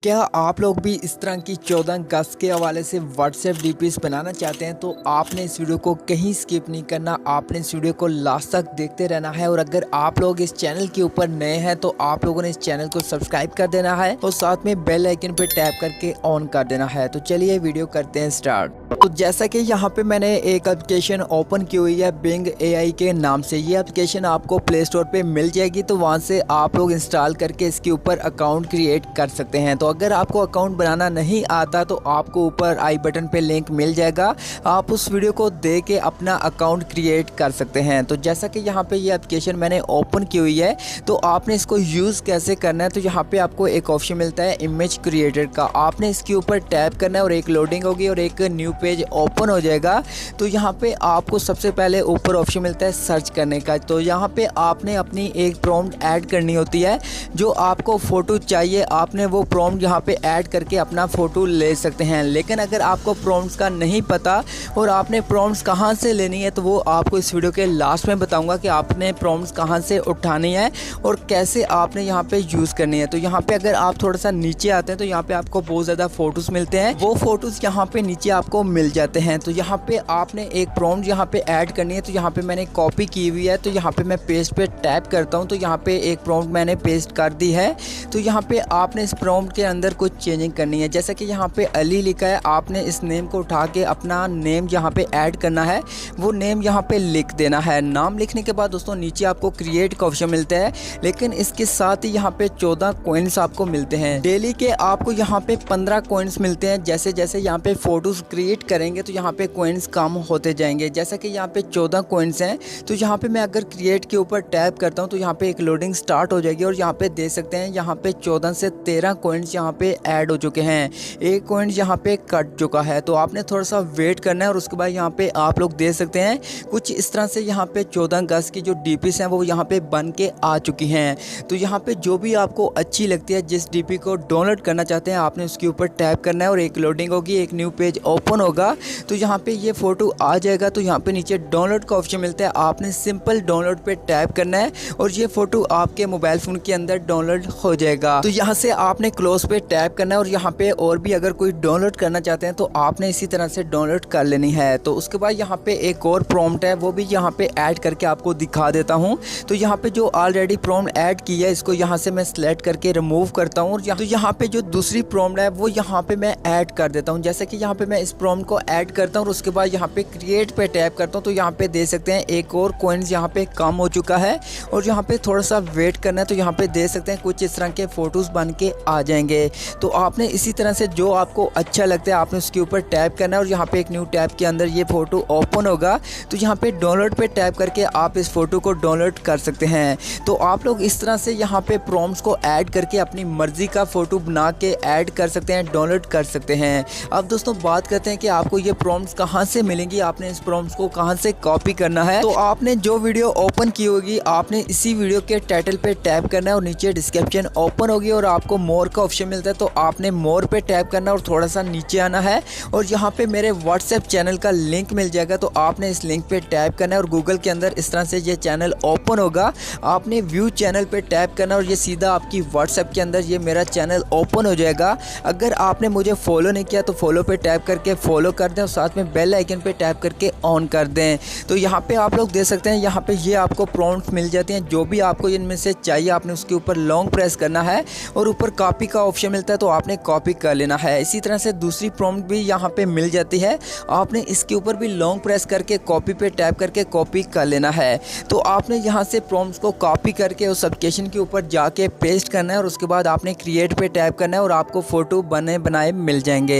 क्या आप लोग भी इस तरह की 14 गज के हवाले से व्हाट्सएप डीपीस बनाना चाहते हैं तो आपने इस वीडियो को कहीं स्किप नहीं करना। आपने इस वीडियो को लास्ट तक देखते रहना है और अगर आप लोग इस चैनल के ऊपर नए हैं तो आप लोगों ने इस चैनल को सब्सक्राइब कर देना है और साथ में बेल आइकन पे टैप करके ऑन कर देना है। तो चलिए वीडियो करते हैं स्टार्ट। तो जैसा कि यहाँ पे मैंने एक एप्लीकेशन ओपन की हुई है Bing AI के नाम से। ये एप्लीकेशन आपको प्ले स्टोर पे मिल जाएगी, तो वहाँ से आप लोग इंस्टॉल करके इसके ऊपर अकाउंट क्रिएट कर सकते हैं। तो अगर आपको अकाउंट बनाना नहीं आता तो आपको ऊपर आई बटन पे लिंक मिल जाएगा, आप उस वीडियो को देख के अपना अकाउंट क्रिएट कर सकते हैं। तो जैसा कि यहाँ पे ये एप्लीकेशन मैंने ओपन की हुई है, तो आपने इसको यूज़ कैसे करना है, तो यहाँ पे आपको एक ऑप्शन मिलता है इमेज क्रिएटर का। आपने इसके ऊपर टैप करना है और एक लोडिंग होगी और एक न्यू पेज ओपन हो जाएगा। तो यहाँ पे आपको सबसे पहले ऊपर ऑप्शन मिलता है सर्च करने का। तो यहाँ पे आपने अपनी एक प्रॉम्प्ट ऐड करनी होती है, जो आपको फ़ोटो चाहिए आपने वो प्रॉम्प्ट यहाँ पे ऐड करके अपना फ़ोटो ले सकते हैं। लेकिन अगर आपको प्रॉम्प्ट्स का नहीं पता और आपने प्रॉम्प्ट्स कहाँ से लेनी है, तो वो आपको इस वीडियो के लास्ट में बताऊँगा कि आपने प्रॉम्प्ट्स कहाँ से उठानी है और कैसे आपने यहाँ पे यूज़ करनी है। तो यहाँ पे अगर आप थोड़ा सा नीचे आते हैं तो यहाँ पे आपको बहुत ज़्यादा फ़ोटोज़ मिलते हैं, वो फ़ोटोज़ यहाँ पे नीचे आपको मिल जाते हैं। तो यहाँ पे आपने एक प्रॉम्प्ट यहाँ पे ऐड करनी है। तो यहाँ पे मैंने कॉपी की हुई है, तो यहाँ पे मैं पेस्ट पे टैप करता हूँ। तो यहाँ पे एक प्रॉम्प्ट मैंने पेस्ट कर दी है। तो यहाँ पे आपने इस प्रॉम्प्ट के अंदर कुछ चेंजिंग करनी है। जैसा कि यहाँ पे अली लिखा है, आपने इस नेम को उठा के अपना नेम यहाँ पे ऐड करना है, वो नेम यहाँ पे लिख देना है। नाम लिखने के बाद दोस्तों नीचे आपको क्रिएट का ऑप्शन मिलता है, लेकिन इसके साथ ही यहाँ पे 14 कॉइन्स आपको मिलते हैं। डेली के आपको यहाँ पे 15 कॉइन्स मिलते हैं। जैसे जैसे यहाँ पे फोटोज क्रिएट करेंगे तो यहाँ पे कॉइन्स कम होते जाएंगे। जैसा कि यहाँ पे 14 कॉइन्स हैं, तो यहाँ पे मैं अगर क्रिएट के ऊपर टैप करता हूँ तो यहाँ पे एक लोडिंग स्टार्ट हो जाएगी और यहाँ पे देख सकते हैं यहाँ पे 14 से 13 कॉइन्स यहाँ पे ऐड हो चुके हैं। एक कॉइन यहाँ पे कट चुका है, तो आपने थोड़ा सा वेट करना है और उसके बाद यहाँ पे आप लोग देख सकते हैं कुछ इस तरह से यहाँ पे 14 गज की जो डीपीस हैं वो यहाँ पे बन के आ चुकी हैं। तो यहाँ पे जो भी आपको अच्छी लगती है, जिस डीपी को डाउनलोड करना चाहते हैं, आपने उसके ऊपर टैप करना है और एक लोडिंग होगी, एक न्यू पेज ओपन होगा। तो यहाँ पे ये फोटो आ जाएगा। तो यहाँ पे नीचे डाउनलोड का ऑप्शन मिलता है, आपने सिंपल डाउनलोड पे टैप करना है और ये फोटो आपके मोबाइल फ़ोन के अंदर डाउनलोड हो जाएगा। तो यहाँ से आपने क्लोज पे टैप करना है और यहाँ पे और भी अगर कोई डाउनलोड करना चाहते हैं तो आपने इसी तरह से डाउनलोड कर लेनी है। तो उसके बाद यहाँ पे एक और प्रॉम्प्ट है, वो भी यहाँ पे ऐड करके आपको दिखा देता हूँ। तो यहाँ पे जो ऑलरेडी प्रॉम्प्ट ऐड की है, इसको यहाँ से मैं सिलेक्ट करके रिमूव करता हूँ और तो यहाँ पे जो दूसरी प्रॉम्प्ट है वो यहाँ पे मैं ऐड कर देता हूँ। जैसे कि यहाँ पे मैं इस प्रॉम्प्ट को ऐड करता हूँ और उसके बाद यहाँ पे क्रिएट पे टैप करता हूँ। तो यहाँ पे देख सकते हैं एक और कॉइन्स यहाँ पे कम हो चुका है और यहाँ पे थोड़ा सा वेट करना है। तो यहाँ पे देख सकते हैं कुछ इस तरह के फोटोज बन के आ जाएंगे। तो आपने इसी तरह से जो आपको अच्छा लगता है आपने उसके ऊपर टैप करना है और यहाँ पे एक न्यू टैब के अंदर ये फोटो ओपन होगा। तो यहाँ पे डाउनलोड पे टैप करके आप इस फोटो को डाउनलोड कर सकते हैं। तो आप लोग इस तरह से यहाँ पे प्रॉम्प्ट्स को ऐड करके अपनी मर्जी का फोटो बना के ऐड कर सकते हैं, डाउनलोड कर सकते हैं। अब दोस्तों बात करते हैं कि आपको ये प्रॉम्प्ट्स कहाँ से मिलेंगी, आपने इस प्रॉम्प्ट्स को कहाँ से कॉपी करना है। तो आपने जो वीडियो ओपन की होगी, आपने इसी वीडियो के टाइटल पे टैप करना है और नीचे डिस्क्रिप्शन ओपन होगी और आपको मोर का ऑप्शन मिलता है। तो आपने मोर पे टैप करना और थोड़ा सा नीचे आना है और यहाँ पे मेरे व्हाट्सएप चैनल का लिंक मिल जाएगा। तो आपने इस लिंक पे टैप करना है और गूगल के अंदर इस तरह से ये चैनल ओपन होगा। आपने व्यू चैनल पे टैप करना और ये सीधा आपकी व्हाट्सएप के अंदर ये मेरा चैनल ओपन हो जाएगा। अगर आपने मुझे फॉलो नहीं किया तो फॉलो पे टैप करके फॉलो कर दें और साथ में बेल आइकन पे टैप करके ऑन कर दें। तो यहाँ पे आप लोग देख सकते हैं यहाँ पे ये आपको प्रॉम्प्ट्स मिल जाती हैं, जो भी आपको इनमें से चाहिए आपने उसके ऊपर लॉन्ग प्रेस करना है और ऊपर कॉपी का ऑप्शन मिलता है, तो आपने कॉपी कर लेना है। इसी तरह से दूसरी प्रॉम्प्ट भी यहाँ पे मिल जाती है, आपने इसके ऊपर भी लॉन्ग प्रेस करके कॉपी पे टैप करके कॉपी कर लेना है। तो आपने यहाँ से प्रॉम्प्ट्स को कॉपी करके उस एप्लीकेशन के ऊपर जाके पेस्ट करना है और उसके बाद आपने क्रिएट पे टैप करना है और आपको फ़ोटो बने बनाए मिल जाएंगे।